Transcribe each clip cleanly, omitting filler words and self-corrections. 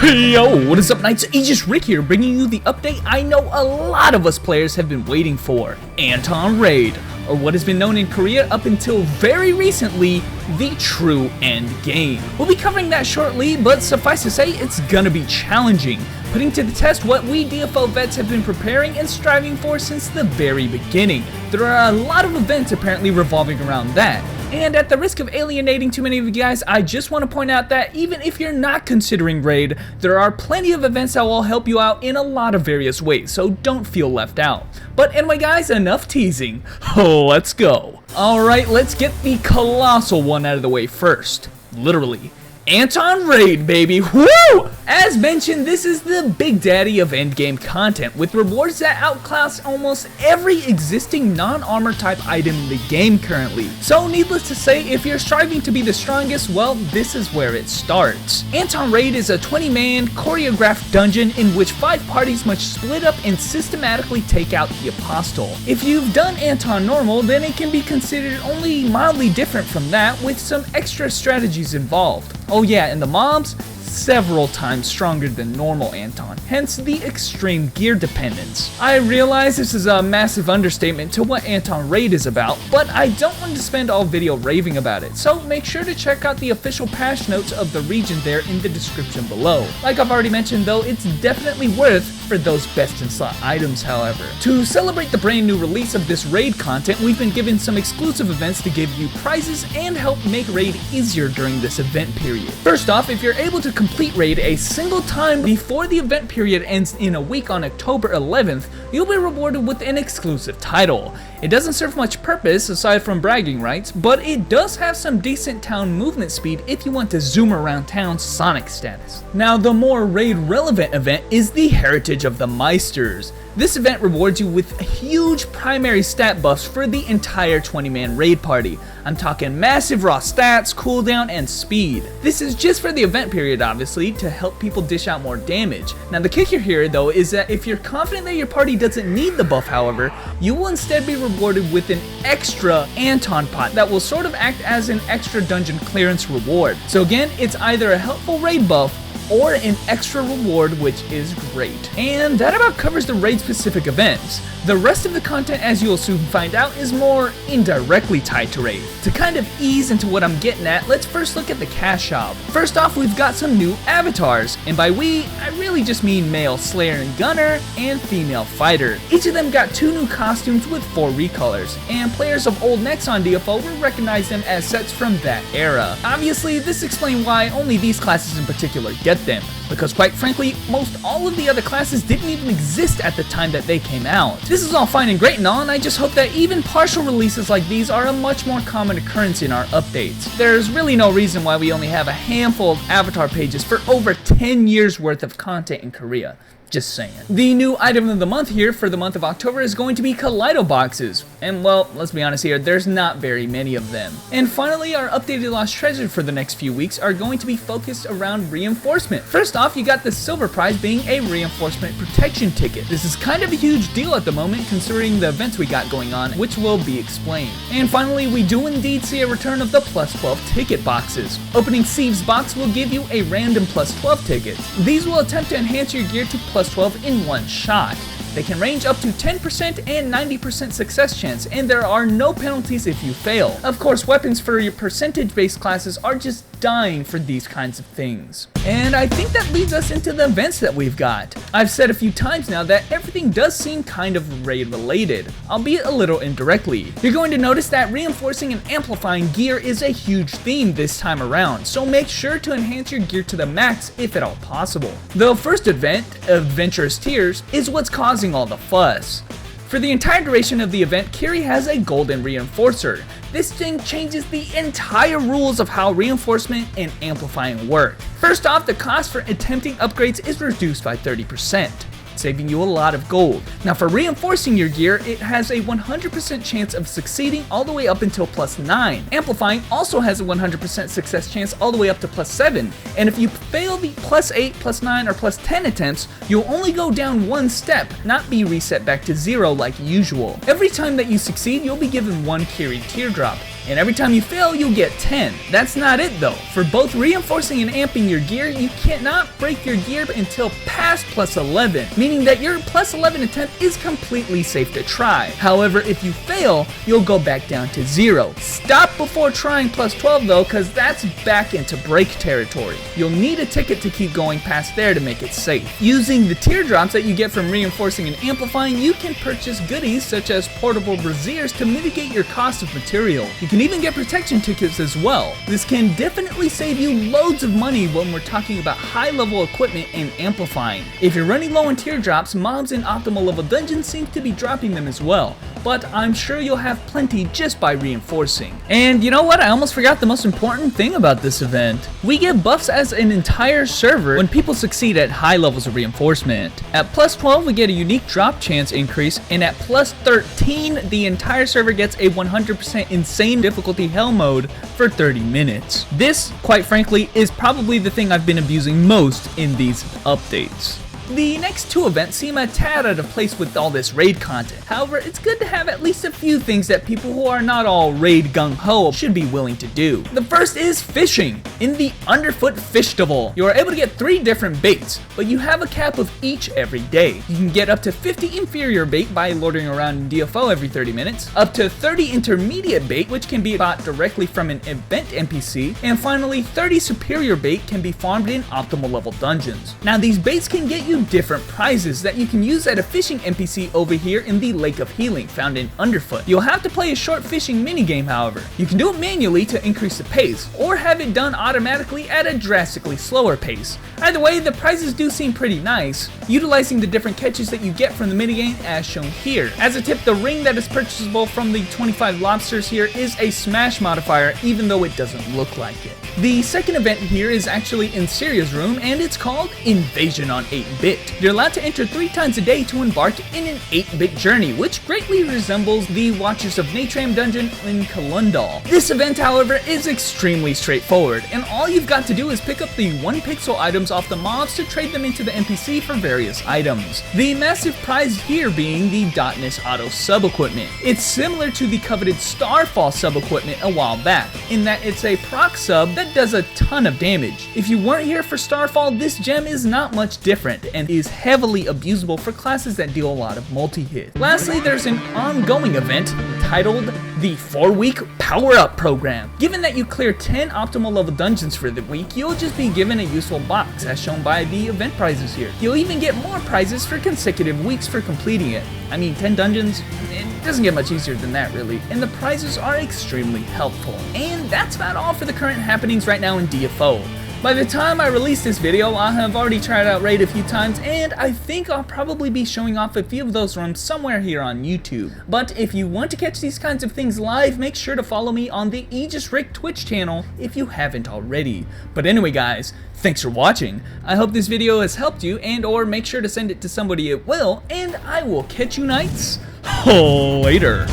Yo, what is up, Knights? Aegis Rick here, bringing you the update I know a lot of us players have been waiting for. Anton Raid, or what has been known in Korea up until very recently, the true end game. We'll be covering that shortly, but suffice to say, it's gonna be challenging, putting to the test what we DFO vets have been preparing and striving for since the very beginning. There are a lot of events apparently revolving around that. And at the risk of alienating too many of you guys, I just want to point out that even if you're not considering Raid, there are plenty of events that will help you out in a lot of various ways, so don't feel left out. But anyway guys, enough teasing. Let's go. Alright, let's get the colossal one out of the way first. Literally. Anton Raid, baby, woo! As mentioned, this is the big daddy of endgame content, with rewards that outclass almost every existing non-armor type item in the game currently. So needless to say, if you're striving to be the strongest, well, this is where it starts. Anton Raid is a 20-man choreographed dungeon in which 5 parties must split up and systematically take out the Apostle. If you've done Anton Normal, then it can be considered only mildly different from that, with some extra strategies involved. Oh yeah, and the mobs? Several times stronger than normal Anton, hence the extreme gear dependence. I realize this is a massive understatement to what Anton Raid is about, but I don't want to spend all video raving about it, so make sure to check out the official patch notes of the region there in the description below. Like I've already mentioned though, it's definitely worth for those best in slot items however. To celebrate the brand new release of this Raid content, we've been given some exclusive events to give you prizes and help make Raid easier during this event period. First off, if you're able to complete Raid a single time before the event period ends in a week on October 11th, you'll be rewarded with an exclusive title. It doesn't serve much purpose aside from bragging rights, but it does have some decent town movement speed if you want to zoom around town's Sonic status. Now, the more Raid relevant event is the Heritage of the Meisters. This event rewards you with huge primary stat buffs for the entire 20-man raid party. I'm talking massive raw stats, cooldown, and speed. This is just for the event period obviously, to help people dish out more damage. Now the kicker here though is that if you're confident that your party doesn't need the buff however, you will instead be rewarded with an extra Anton pot that will sort of act as an extra dungeon clearance reward. So again, it's either a helpful raid buff or an extra reward, which is great. And that about covers the raid specific events. The rest of the content, as you'll soon find out, is more indirectly tied to Raid. To kind of ease into what I'm getting at, let's first look at the cash shop. First off, we've got some new avatars, and by we, I really just mean male Slayer and Gunner, and female Fighter. Each of them got 2 new costumes with 4 recolors, and players of old Nexon DFO will recognize them as sets from that era. Obviously, this explains why only these classes in particular get them, because quite frankly, most all of the other classes didn't even exist at the time that they came out. This is all fine and great and all, and I just hope that even partial releases like these are a much more common occurrence in our updates. There's really no reason why we only have a handful of avatar pages for over 10 years worth of content in Korea. Just saying. The new item of the month here for the month of October is going to be Kaleido boxes. And well, let's be honest here, there's not very many of them. And finally, our updated Lost Treasure for the next few weeks are going to be focused around reinforcement. First off, you got the silver prize being a reinforcement protection ticket. This is kind of a huge deal at the moment considering the events we got going on, which will be explained. And finally, we do indeed see a return of the plus 12 ticket boxes. Opening Sieve's box will give you a random plus 12 tickets. These will attempt to enhance your gear to plus 12 in one shot. They can range up to 10% and 90% success chance, and there are no penalties if you fail. Of course, weapons for your percentage-based classes are just dying for these kinds of things. And I think that leads us into the events that we've got. I've said a few times now that everything does seem kind of raid related, albeit a little indirectly. You're going to notice that reinforcing and amplifying gear is a huge theme this time around, so make sure to enhance your gear to the max if at all possible. The first event, Adventurous Tears, is what's causing all the fuss. For the entire duration of the event, Kiri has a golden reinforcer. This thing changes the entire rules of how reinforcement and amplifying work. First off, the cost for attempting upgrades is reduced by 30%. saving you a lot of gold. Now for reinforcing your gear, it has a 100% chance of succeeding all the way up until +9. Amplifying also has a 100% success chance all the way up to +7. And if you fail the +8, +9, or +10 attempts, you'll only go down one step, not be reset back to 0 like usual. Every time that you succeed, you'll be given one Kiri teardrop. and every time you fail, you'll get 10. That's not it though. For both reinforcing and amping your gear, you cannot break your gear until past plus 11, meaning that your plus 11 attempt is completely safe to try. However, if you fail, you'll go back down to 0. Stop before trying plus 12 though, cause that's back into break territory. You'll need a ticket to keep going past there to make it safe. Using the teardrops that you get from reinforcing and amplifying, you can purchase goodies such as portable braziers to mitigate your cost of material. You can even get protection tickets as well. This can definitely save you loads of money when we're talking about high level equipment and amplifying. If you're running low on teardrops, mobs in optimal level dungeons seem to be dropping them as well, but I'm sure you'll have plenty just by reinforcing. And you know what? I almost forgot the most important thing about this event. We get buffs as an entire server when people succeed at high levels of reinforcement. At plus 12, we get a unique drop chance increase, and at plus 13, the entire server gets a 100% insane difficulty hell mode for 30 minutes. This, quite frankly, is probably the thing I've been abusing most in these updates. The next two events seem a tad out of place with all this raid content. However, it's good to have at least a few things that people who are not all raid gung-ho should be willing to do. The first is fishing. In the Underfoot Fishtival, you are able to get 3 different baits, but you have a cap of each every day. You can get up to 50 inferior bait by lording around in DFO every 30 minutes, up to 30 intermediate bait, which can be bought directly from an event NPC, and finally 30 superior bait can be farmed in optimal level dungeons. Now these baits can get you different prizes that you can use at a fishing NPC over here in the Lake of Healing found in Underfoot. You'll have to play a short fishing minigame however. You can do it manually to increase the pace, or have it done automatically at a drastically slower pace. Either way, the prizes do seem pretty nice, utilizing the different catches that you get from the minigame as shown here. As a tip, the ring that is purchasable from the 25 lobsters here is a smash modifier, even though it doesn't look like it. The second event here is actually in Syria's room, and it's called Invasion on 8-bit. You're allowed to enter 3 times a day to embark in an 8-bit journey, which greatly resembles the Watchers of Natram dungeon in Kalundal. This event, however, is extremely straightforward, and all you've got to do is pick up the 1 pixel items off the mobs to trade them into the NPC for various items. The massive prize here being the Dotness Auto sub-equipment. It's similar to the coveted Starfall sub-equipment a while back, in that it's a proc sub that does a ton of damage. If you weren't here for Starfall, this gem is not much different, and is heavily abusable for classes that deal a lot of multi-hit. Lastly, there's an ongoing event titled the 4-week power-up program. Given that you clear 10 optimal level dungeons for the week, you'll just be given a useful box as shown by the event prizes here. You'll even get more prizes for consecutive weeks for completing it. I mean, 10 dungeons, it doesn't get much easier than that really, and the prizes are extremely helpful. And that's about all for the current happenings right now in DFO. By the time I release this video, I'll have already tried out Raid a few times, and I think I'll probably be showing off a few of those runs somewhere here on YouTube. But if you want to catch these kinds of things live, make sure to follow me on the Aegis Rick Twitch channel if you haven't already. But anyway guys, thanks for watching. I hope this video has helped you, and or make sure to send it to somebody it will, and I will catch you knights later.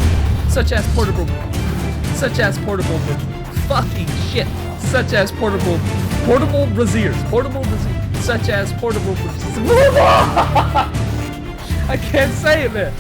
Such as portable braziers, such as portable braziers. I can't say it, man.